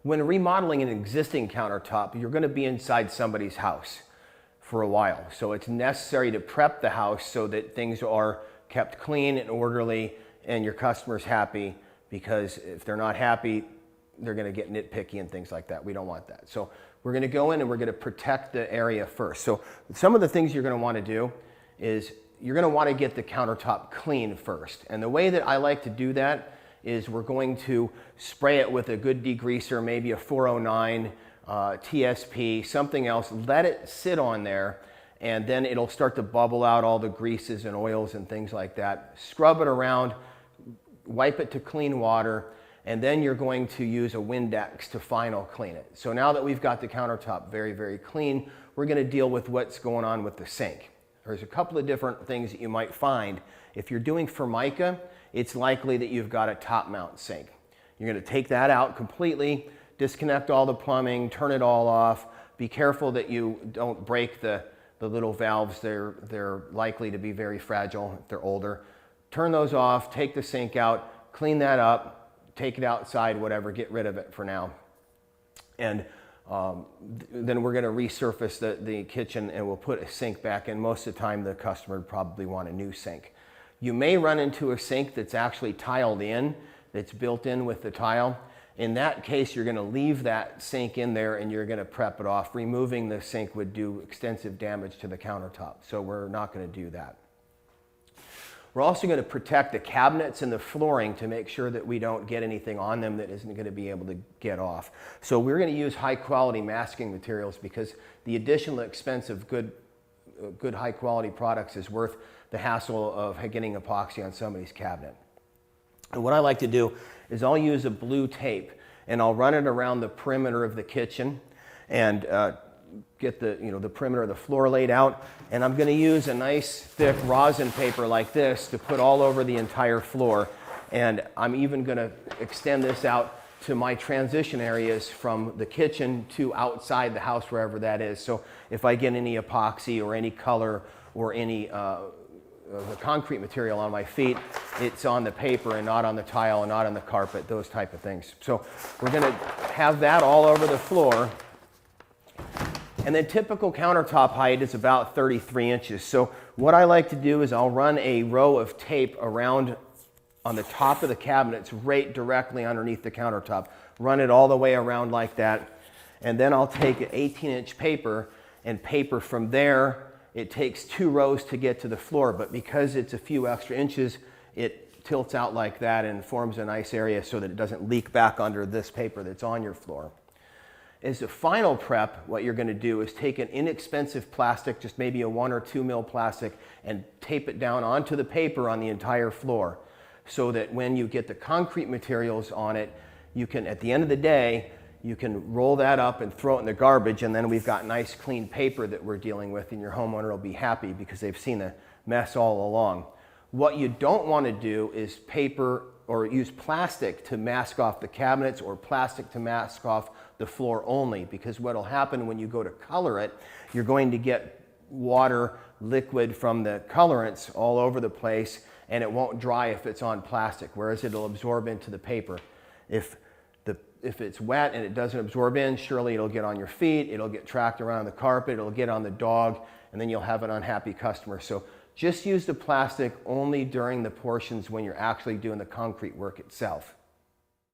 when remodeling an existing countertop, you're going to be inside somebody's house for a while. So it's necessary to prep the house so that things are kept clean and orderly and your customer's happy, because if they're not happy, they're going to get nitpicky and things like that. We don't want that. So we're going to go in and we're going to protect the area first. So some of the things you're going to want to do is you're going to want to get the countertop clean first. And the way that I like to do that is we're going to spray it with a good degreaser, maybe a 409 TSP, something else. Let it sit on there, and then it'll start to bubble out all the greases and oils and things like that. Scrub it around, wipe it to clean water, and then you're going to use a Windex to final clean it. So now that we've got the countertop very, very clean, we're going to deal with what's going on with the sink. There's a couple of different things that you might find. If you're doing Formica, it's likely that you've got a top mount sink. You're going to take that out completely, disconnect all the plumbing, turn it all off. Be careful that you don't break the little valves. They're likely to be very fragile if they're older. Turn those off, take the sink out, clean that up, take it outside, whatever, get rid of it for now. And then we're going to resurface the kitchen and we'll put a sink back in. Most of the time the customer would probably want a new sink. You may run into a sink that's actually tiled in, that's built in with the tile. In that case, you're going to leave that sink in there and you're going to prep it off. Removing the sink would do extensive damage to the countertop, so we're not going to do that. We're also going to protect the cabinets and the flooring to make sure that we don't get anything on them that isn't going to be able to get off. So we're going to use high quality masking materials, because the additional expense of good high quality products is worth the hassle of getting epoxy on somebody's cabinet. And what I like to do is I'll use a blue tape and I'll run it around the perimeter of the kitchen and get the perimeter of the floor laid out. And I'm going to use a nice thick rosin paper like this to put all over the entire floor. And I'm even going to extend this out to my transition areas from the kitchen to outside the house, wherever that is. So if I get any epoxy or any color or any the concrete material on my feet, it's on the paper and not on the tile and not on the carpet, those type of things. So we're going to have that all over the floor. And then typical countertop height is about 33 inches. So what I like to do is I'll run a row of tape around on the top of the cabinets right directly underneath the countertop. Run it all the way around like that. And then I'll take an 18-inch paper and paper from there. It takes 2 rows to get to the floor, but because it's a few extra inches, it tilts out like that and forms a nice area so that it doesn't leak back under this paper that's on your floor. As a final prep, what you're going to do is take an inexpensive plastic, just maybe a 1 or 2 mil plastic, and tape it down onto the paper on the entire floor, so that when you get the concrete materials on it, you can, at the end of the day, you can roll that up and throw it in the garbage, and then we've got nice clean paper that we're dealing with, and your homeowner will be happy because they've seen the mess all along. What you don't want to do is paper or use plastic to mask off the cabinets or plastic to mask off the floor only, because what will happen when you go to color it, you're going to get water, liquid from the colorants all over the place, and it won't dry if it's on plastic, whereas it'll absorb into the paper. If it's wet and it doesn't absorb in, surely it'll get on your feet, it'll get tracked around the carpet, it'll get on the dog, and then you'll have an unhappy customer. So just use the plastic only during the portions when you're actually doing the concrete work itself.